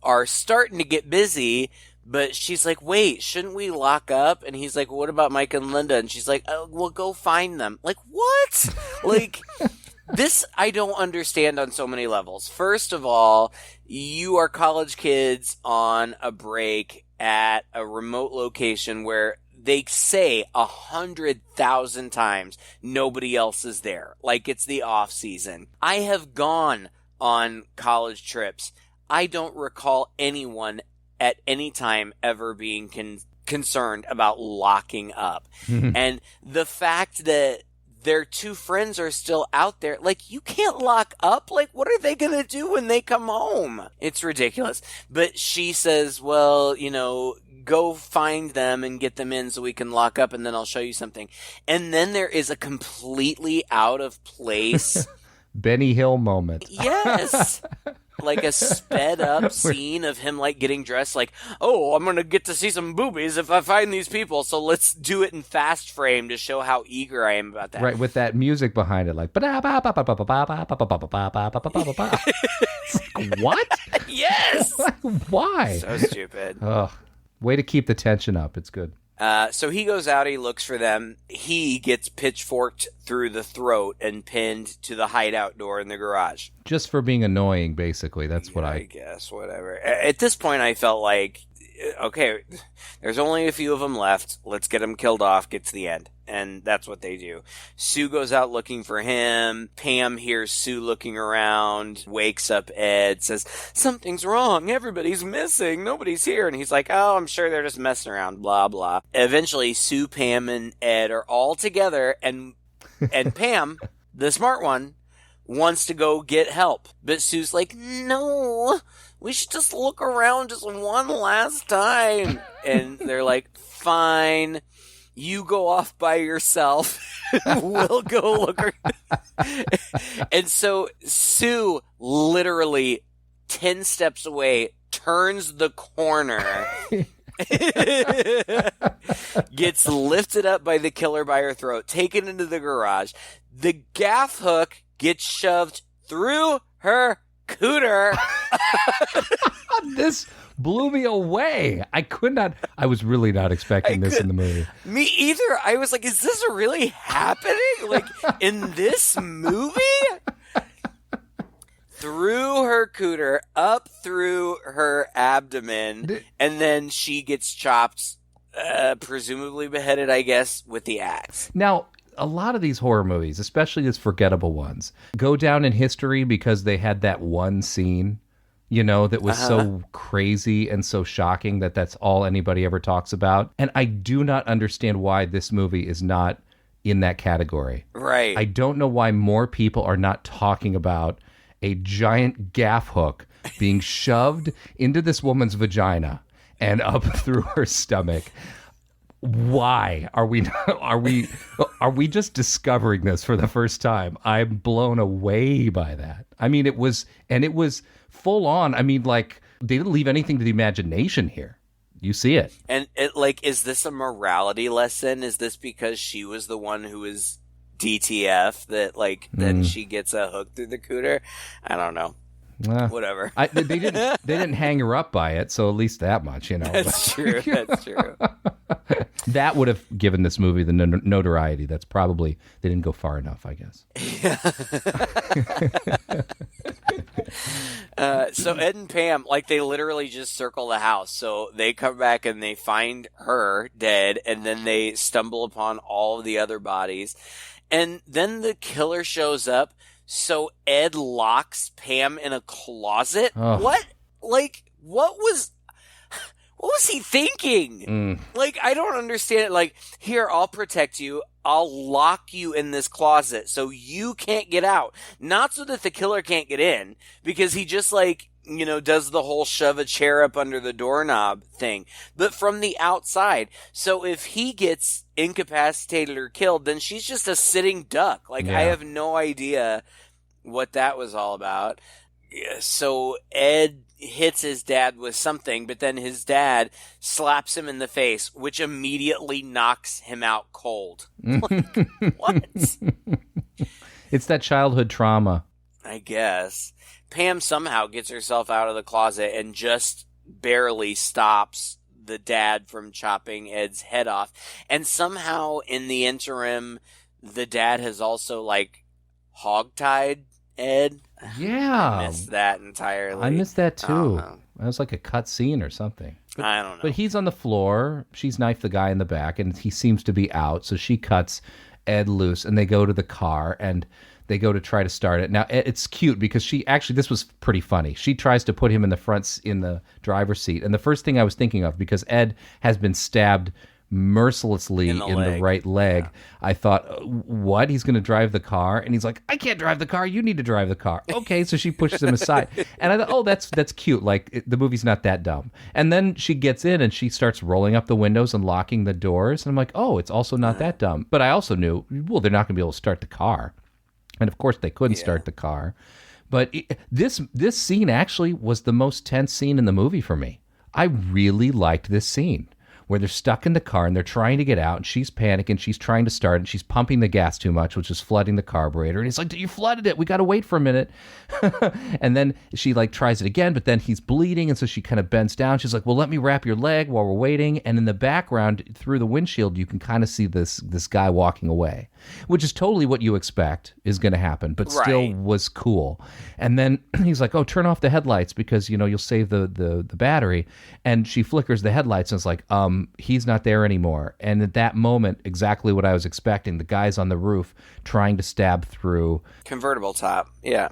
are starting to get busy, but she's like, wait, shouldn't we lock up? And he's like, what about Mike and Linda? And she's like, oh, well, go find them. Like, what? Like, this I don't understand on so many levels. First of all, you are college kids on a break at a remote location where they say 100,000 times nobody else is there. Like it's the off season. I have gone on college trips. I don't recall anyone at any time ever being concerned about locking up. And the fact that their two friends are still out there, like, you can't lock up. Like, what are they going to do when they come home? It's ridiculous. But she says, well, go find them and get them in so we can lock up, and then I'll show you something. And then there is a completely out of place Benny Hill moment. Yes. Like a sped up scene of him like getting dressed, like, oh, I'm going to get to see some boobies if I find these people. So let's do it in fast frame to show how eager I am about that. Right, with that music behind it, like, what? Yes. Why? So stupid. Ugh. Way to keep the tension up. It's good. So he goes out, he looks for them. He gets pitchforked through the throat and pinned to the hideout door in the garage. Just for being annoying, basically. That's what I guess, whatever. At this point, I felt like okay, there's only a few of them left. Let's get them killed off, get to the end. And that's what they do. Sue goes out looking for him. Pam hears Sue looking around, wakes up Ed, says, something's wrong. Everybody's missing. Nobody's here. And he's like, oh, I'm sure they're just messing around, blah, blah. Eventually, Sue, Pam, and Ed are all together, and Pam, the smart one, wants to go get help. But Sue's like, no, we should just look around just one last time. And they're like, fine. You go off by yourself. We'll go look. And so Sue literally 10 steps away, turns the corner, gets lifted up by the killer by her throat, taken into the garage. The gaff hook gets shoved through her cooter. This blew me away. I was really not expecting this in the movie. Me either. I was like, is this really happening? Like, in this movie? Through her cooter, up through her abdomen, and then she gets chopped, presumably beheaded, I guess, with the axe. Now, a lot of these horror movies, especially these forgettable ones, go down in history because they had that one scene, that was so crazy and so shocking that that's all anybody ever talks about. And I do not understand why this movie is not in that category. Right. I don't know why more people are not talking about a giant gaff hook being shoved into this woman's vagina and up through her stomach. Why are we just discovering this for the first time? I'm blown away by that. I mean, it was full on. I mean, like, they didn't leave anything to the imagination here. You see it. And is this a morality lesson? Is this because she was the one who is DTF that she gets a hook through the cooter? I don't know. Whatever. They didn't hang her up by it, so at least that much, That's true. That's true. That would have given this movie the notoriety. That's probably, they didn't go far enough, I guess. So Ed and Pam, they literally just circle the house. So they come back and they find her dead, and then they stumble upon all of the other bodies. And then the killer shows up. So Ed locks Pam in a closet. Oh. What? What was he thinking? I don't understand it. Here, I'll protect you. I'll lock you in this closet so you can't get out. Not so that the killer can't get in, because he just does the whole shove a chair up under the doorknob thing, but from the outside. So if he gets incapacitated or killed, then she's just a sitting duck. Yeah. I have no idea what that was all about. So Ed hits his dad with something, but then his dad slaps him in the face, which immediately knocks him out cold. What? It's that childhood trauma. I guess. Pam somehow gets herself out of the closet and just barely stops the dad from chopping Ed's head off. And somehow in the interim, the dad has also hogtied Ed. Yeah. I missed that entirely. I missed that too. That was like a cut scene or something. I don't know. But he's on the floor. She's knifed the guy in the back, and he seems to be out. So she cuts Ed loose, and they go to the car, and they go to try to start it. Now, it's cute because this was pretty funny. She tries to put him in the driver's seat. And the first thing I was thinking of, because Ed has been stabbed mercilessly in the right leg, yeah. I thought, what? He's going to drive the car? And he's like, I can't drive the car. You need to drive the car. Okay, so she pushes him aside. And I thought, oh, that's cute. The movie's not that dumb. And then she gets in and she starts rolling up the windows and locking the doors. And I'm like, oh, it's also not that dumb. But I also knew, well, they're not going to be able to start the car. And of course, they couldn't start the car. But this scene actually was the most tense scene in the movie for me. I really liked this scene. where they're stuck in the car and they're trying to get out, and she's panicking, she's trying to start, and she's pumping the gas too much, which is flooding the carburetor. And he's like, you flooded it. We got to wait for a minute. And then she like tries it again, but then he's bleeding. And so she kind of bends down. She's like, well, let me wrap your leg while we're waiting. And in the background, through the windshield, you can kind of see this guy walking away, which is totally what you expect is going to happen, but still was cool. And then he's like, oh, turn off the headlights because, you'll save the battery. And she flickers the headlights and it's like, he's not there anymore. And at that moment, exactly what I was expecting. The guy's on the roof trying to stab through. Convertible top. Yeah.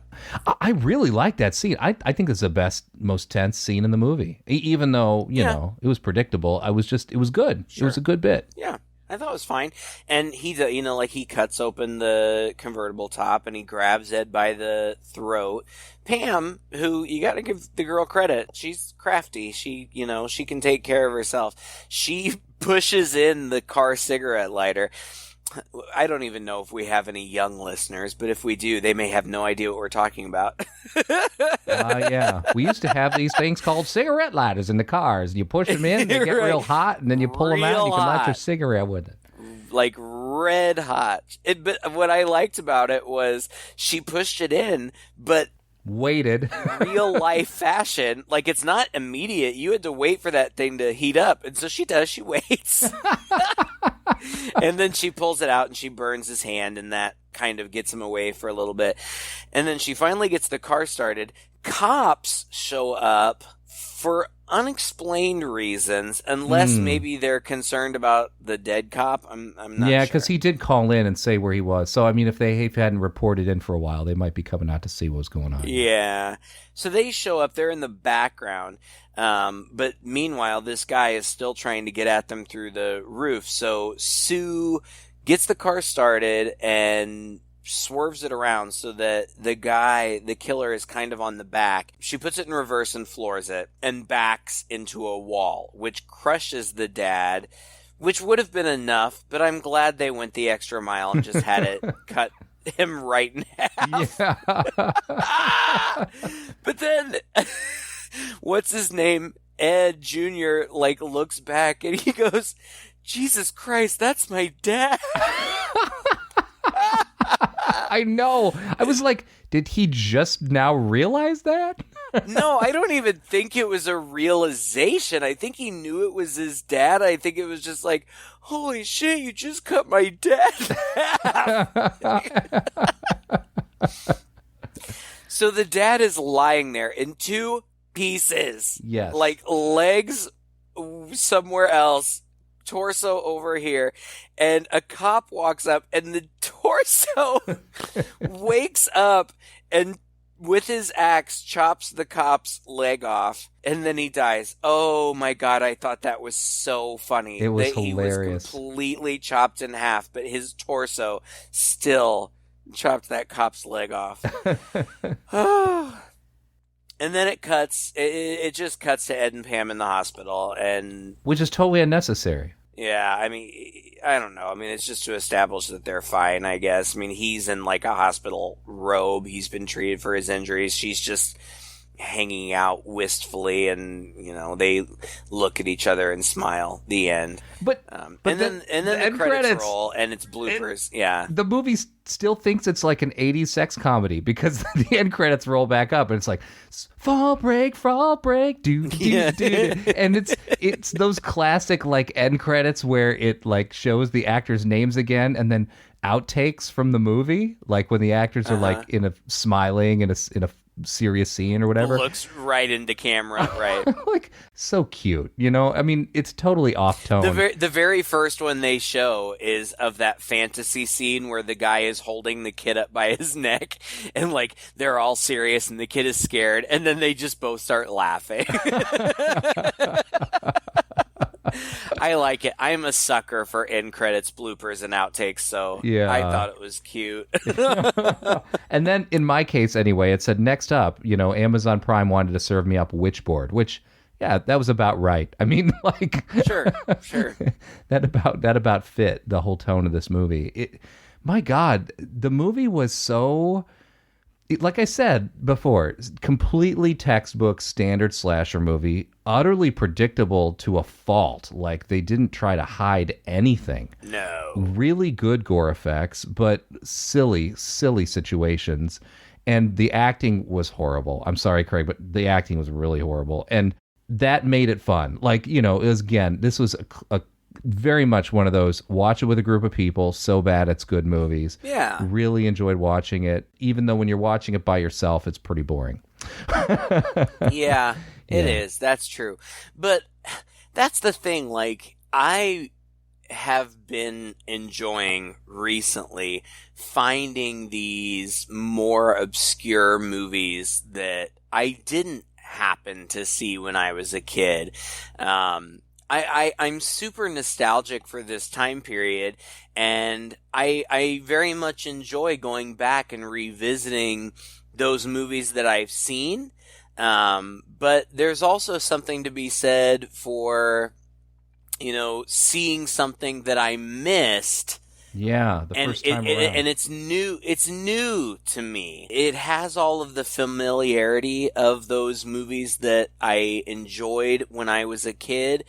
I really like that scene. I think it's the best, most tense scene in the movie. Even though, you know, it was predictable. It was good. Sure. It was a good bit. Yeah. I thought it was fine. And he, he cuts open the convertible top and he grabs Ed by the throat. Pam, who you got to give the girl credit, she's crafty. She, she can take care of herself. She pushes in the car cigarette lighter. I don't even know if we have any young listeners, but if we do, they may have no idea what we're talking about. Yeah. We used to have these things called cigarette lighters in the cars. You push them in, they get real hot, and then you pull them out, and you can light your cigarette with it. Like red hot. But what I liked about it was she pushed it in, but waited. Real life fashion. Like, it's not immediate. You had to wait for that thing to heat up. And so she does. She waits. And then she pulls it out and she burns his hand, and that kind of gets him away for a little bit. And then she finally gets the car started. Cops show up for unexplained reasons, unless maybe they're concerned about the dead cop. I'm not sure. Yeah, because he did call in and say where he was. So, I mean, if they hadn't reported in for a while, they might be coming out to see what was going on. Yeah. So they show up. They're in the background. But meanwhile, this guy is still trying to get at them through the roof. So Sue gets the car started and swerves it around so that the killer is kind of on the back. She puts it in reverse and floors it and backs into a wall, which crushes the dad, which would have been enough, but I'm glad they went the extra mile and just had it cut him right in half. Yeah. But then, what's his name? Ed Jr. looks back and he goes, Jesus Christ, that's my dad. I know. I was like, did he just now realize that? No, I don't even think it was a realization. I think he knew it was his dad. I think it was just like, holy shit, you just cut my dad in half. So the dad is lying there in two pieces. Yes. Like legs somewhere else, torso over here, and a cop walks up and the torso wakes up and with his axe chops the cop's leg off, and then he dies. Oh my God, I thought that was so funny. It was that hilarious. He was completely chopped in half, but his torso still chopped that cop's leg off. And then it cuts. It just cuts to Ed and Pam in the hospital, and which is totally unnecessary. Yeah, I mean, I don't know. I mean, it's just to establish that they're fine, I guess. I mean, he's in a hospital robe. He's been treated for his injuries. She's just hanging out wistfully, and they look at each other and smile. The end. But then the credits roll, and it's bloopers. Yeah, the movie still thinks it's like an 80s sex comedy because the end credits roll back up, and it's like fall break, do, and it's those classic end credits where it shows the actors' names again, and then outtakes from the movie, when the actors are in a smiling in a serious scene or whatever. Looks right into camera, right? So cute, I mean, it's totally off tone. The very first one they show is of that fantasy scene where the guy is holding the kid up by his neck, and they're all serious and the kid is scared, and then they just both start laughing. I like it. I'm a sucker for end credits, bloopers, and outtakes, so yeah. I thought it was cute. And then, in my case anyway, it said, next up, Amazon Prime wanted to serve me up Witchboard, which, yeah, that was about right. I mean, Sure. that about fit the whole tone of this movie. My God, the movie was so like I said before, completely textbook standard slasher movie, utterly predictable to a fault. Like, they didn't try to hide anything. No. Really good gore effects, but silly situations. And the acting was horrible. I'm sorry, Craig, but the acting was really horrible. And that made it fun. Like, it was, again, this was a very much one of those watch it with a group of people, so bad it's good movies. Yeah. Really enjoyed watching it, even though when you're watching it by yourself, it's pretty boring. Yeah, it is. That's true. But that's the thing. Like, I have been enjoying recently finding these more obscure movies that I didn't happen to see when I was a kid. I'm super nostalgic for this time period, and I very much enjoy going back and revisiting those movies that I've seen. But there's also something to be said for, seeing something that I missed. Yeah, the first time around. And it's new. It's new to me. It has all of the familiarity of those movies that I enjoyed when I was a kid,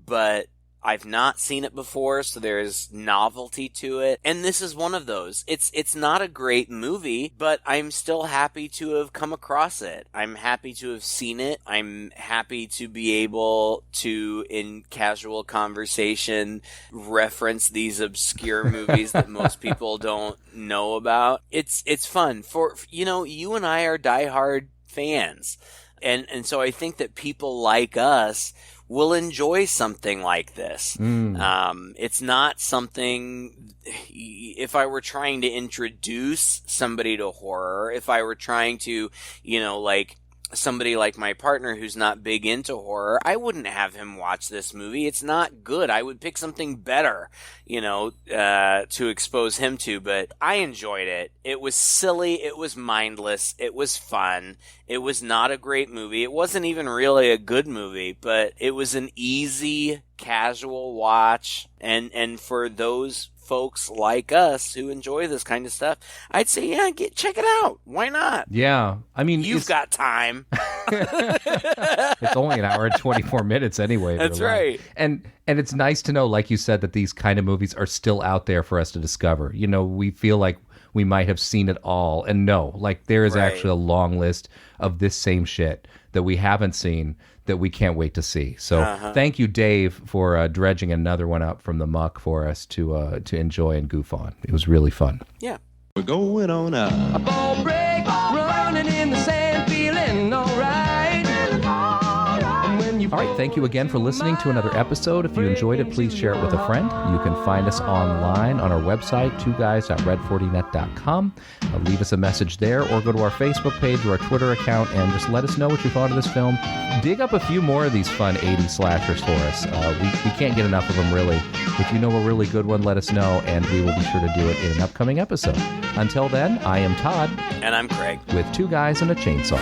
but I've not seen it before, so there's novelty to it. And this is one of those. It's not a great movie, but I'm still happy to have come across it. I'm happy to have seen it. I'm happy to be able to, in casual conversation, reference these obscure movies that most people don't know about. It's fun. For you and I are diehard fans. And so I think that people like us will enjoy something like this. It's not something, if I were trying to introduce somebody to horror, if I were trying to, like somebody like my partner who's not big into horror, I wouldn't have him watch this movie. It's not good. I would pick something better, to expose him to, but I enjoyed it. It was silly. It was mindless. It was fun. It was not a great movie. It wasn't even really a good movie, but it was an easy, casual watch. And for those folks like us who enjoy this kind of stuff, I'd say, check it out. Why not? Yeah. I mean, you've got time. It's only an hour and 24 minutes anyway. That's right. And it's nice to know, like you said, that these kind of movies are still out there for us to discover. We feel like we might have seen it all. And no, like there is actually a long list of this same shit that we haven't seen that we can't wait to see. So thank you, Dave, for dredging another one up from the muck for us to enjoy and goof on. It was really fun. Yeah. We're going on a ball break, running in the sand, feeling all right. All right, thank you again for listening to another episode. If you enjoyed it, please share it with a friend. You can find us online on our website, twoguys.red40net.com. Leave us a message there, or go to our Facebook page or our Twitter account and just let us know what you thought of this film. Dig up a few more of these fun 80s slashers for us. We can't get enough of them, really. If you know a really good one, let us know, and we will be sure to do it in an upcoming episode. Until then, I am Todd. And I'm Craig. With Two Guys and a Chainsaw.